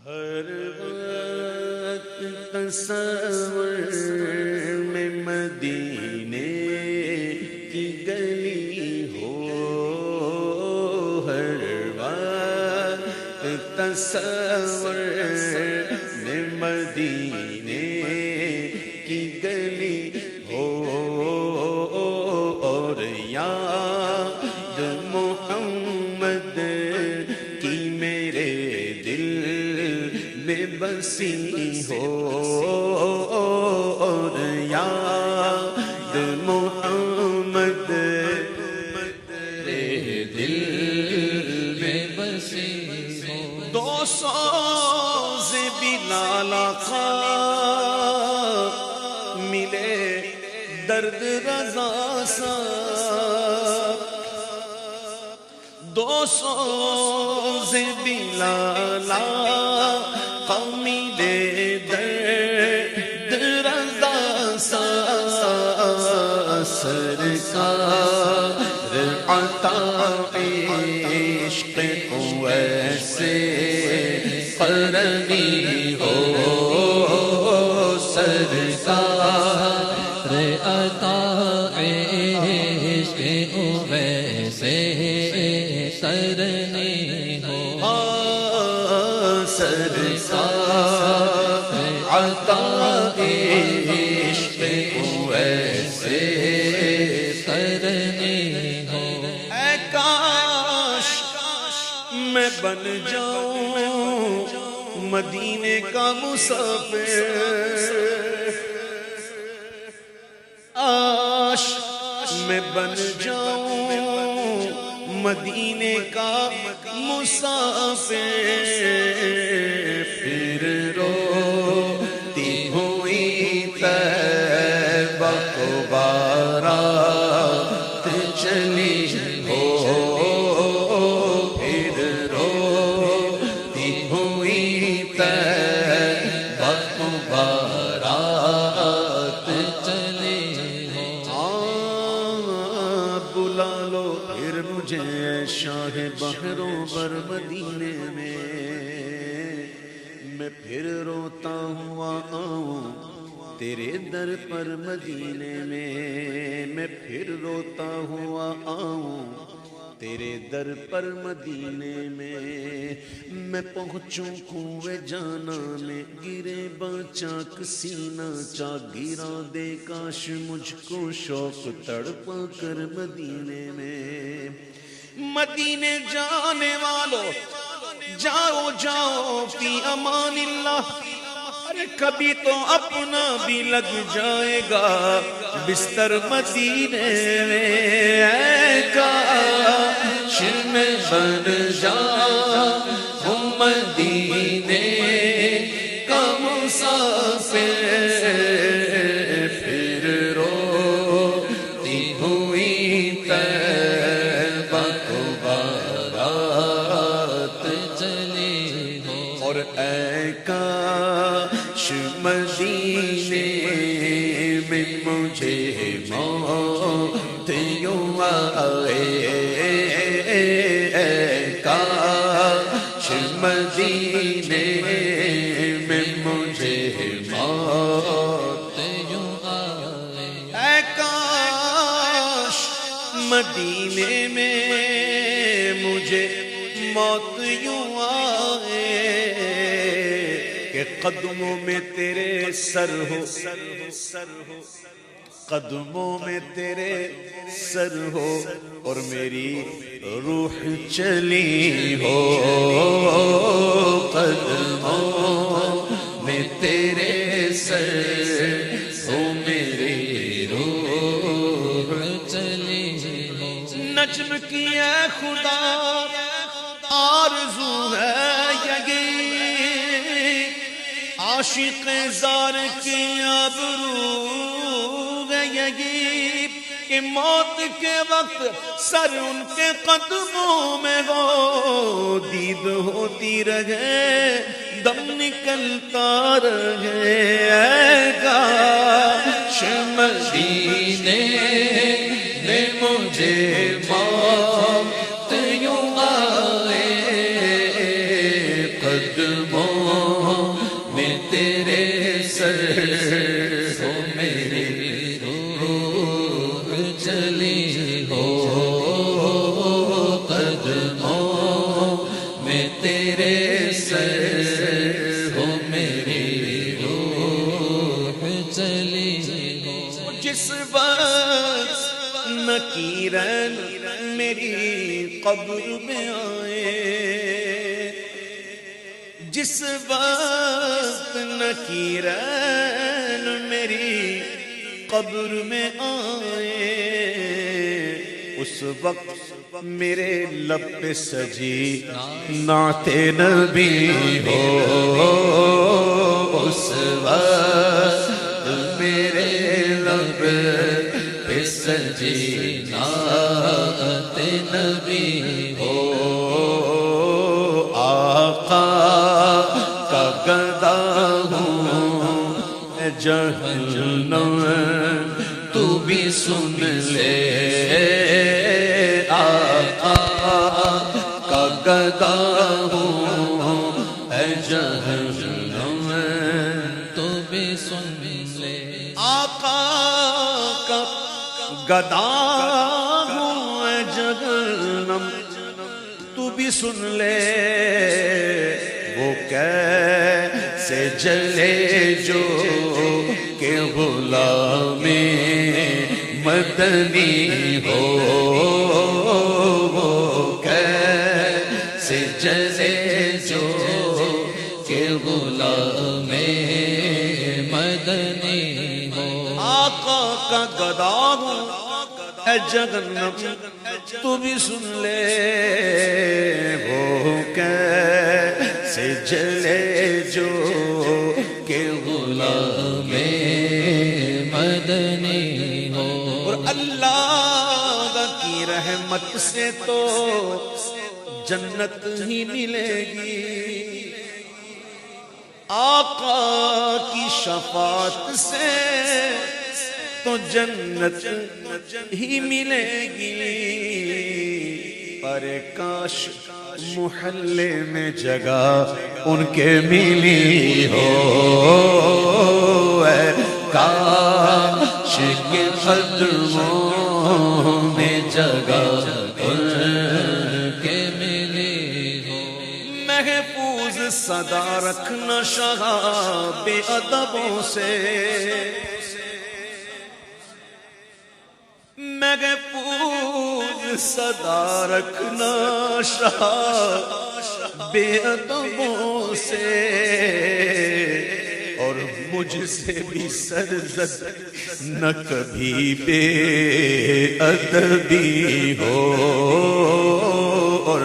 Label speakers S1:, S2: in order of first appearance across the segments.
S1: ہر وقت تصور میں مدینے کی گلی ہو، ہر وقت تصور میں مدینے کی گلی ہو، اور یاد محمد کی میرے دل میں بسی ہو، اور یاد محمد میرے دل میں بسی ہو۔ 200 سے بلال آقا ملے درد رضا سا، 200 سے بلال آقا ملے درد رضا سا، سرکار عطا عشق ویسے قرنی ہو، سرکار
S2: عطا عشق ویسے کرنی ہو،
S1: سرکار عطا عشق ویسے
S2: کرنی ہو۔
S1: اے کاش میں بن جاؤں مدینے کا مسافر، کاش میں بن جاؤں مدینے کا مسافر، پھر روتی ہوئی طیبہ کو بارات چلی ہو، پھر روتی ہوئی طیبہ کو بارات
S2: چلی ہو۔
S1: بلا لو پھر مجھے شاہ بحروں پر مدینے میں پھر روتا ہوا آؤں تیرے در پر مدینے میں پھر روتا ہوا آؤں تیرے در پر مدینے میں پہنچوں کوئے جانا میں، گرے باچاک سینہ چا گرا دے کاش مجھ کو شوق تڑپا کر مدینے میں۔ مدینے جانے والوں جاؤ جاؤ فی امان اللہ، ارے کبھی تو اپنا بھی لگ جائے گا بستر مدینے میں، اے کاش میں بن جاؤں مدینے کا مسافر، پھر روتی ہوئی طیبہ کو بارات
S2: چلی ہو،
S1: اور اے کاش مدینے میں مجھے موت یوں آئے، اے کاش مدینے میں مجھے موت
S2: یوں آئے،
S1: اے کاش مدینے میں مجھے موت یوں آئے کہ قدموں میں تیرے سر ہو، قدموں میں تیرے سر ہو، اور میری روح چلی ہو، قدموں میں تیرے سر ہو، میری روح
S2: چلی ہو۔
S1: نجم کی اے خدا آرزو ہے یگی، عاشق زار کی آبرو ہے یگی، کہ موت کے وقت سر ان کے قدموں میں ہو، دید ہوتی رہے دم نکلتا رہے، اے کاش مدینے میں مجھے موت یوں آئے، قدموں نکیرن میری قبر میں آئے، جس وقت نکیرن میری قبر میں آئے، اس وقت میرے لب پہ سجی نعت نبی ہو، اس وقت میرے لب پہ سجی نعت نبی ہو، آقا کا گدا ہوں اے جہنم تو بھی سن لے، آقا کا گدا ہوں اے جہنم
S2: تو بھی سن لے،
S1: آقا کا گدا ہوں اے جہنم تو بھی سن لے، وہ کیسے جلے جو کہ غلام مدنی ہو، وہ کیسے جلے جو کہ غلام مدنی ہو، آقا کا گدا ہوں اے جہنم تو بھی سن لے، وہ کیسے جلے جو کہ غلام
S2: مدنی ہو،
S1: اور اللہ کی رحمت سے تو جنت ہی ملے گی، آقا کی شفاعت سے تو جنت ہی ملے گی، پر کاش محلے میں جگہ ان کے ملی ہو، اے کاش کے قدموں میں جگہ ان کے
S2: ملی ہو،
S1: محفوظ صدا رکھنا شاہ بے ادبوں سے، محفوظ صدا رکھنا شاہ بے ادبوں سے، اور مجھ سے بھی سرزد نہ کبھی بے ادبی ہو، اور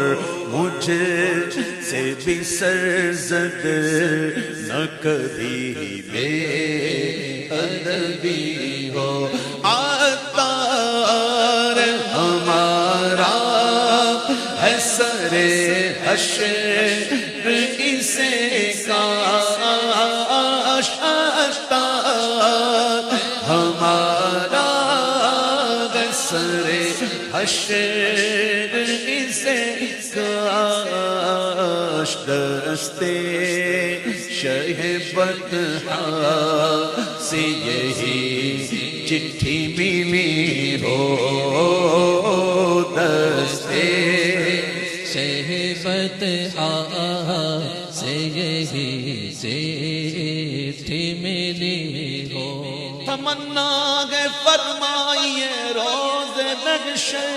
S1: مجھ سے بھی سرزد نہ کبھی بے ادبی ہو، سر حشر اسے کاش عطار ہمارا، سر حشر اسے کاش دستے شہ بطحا سے یہی چٹھی ملی ہو، دستے
S2: بطحا سے یہی چٹھی ملی ہو،
S1: تمنا ہے فرمائیے روز نقشے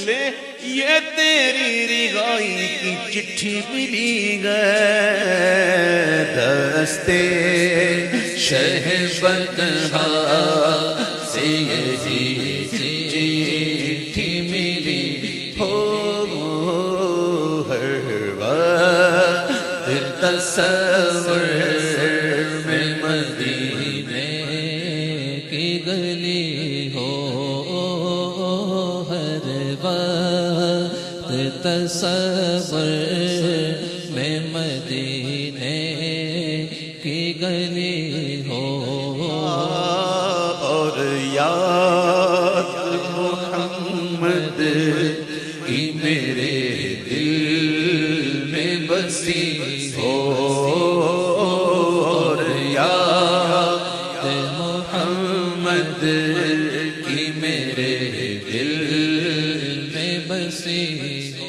S1: لے، یہ تیری رہائی کی چٹھی ملی گئے، دستے شہ بطحا سے یہی چٹھی ملی ہو، تصور میں مدینے
S2: کی گلی ہو، ہر وقت تصور میں مدینے کی گلی ہو،
S1: اور یاد محمد کی میرے دل میں بسی ہو، اور یاد محمد کی میرے دل میں بسی ہو،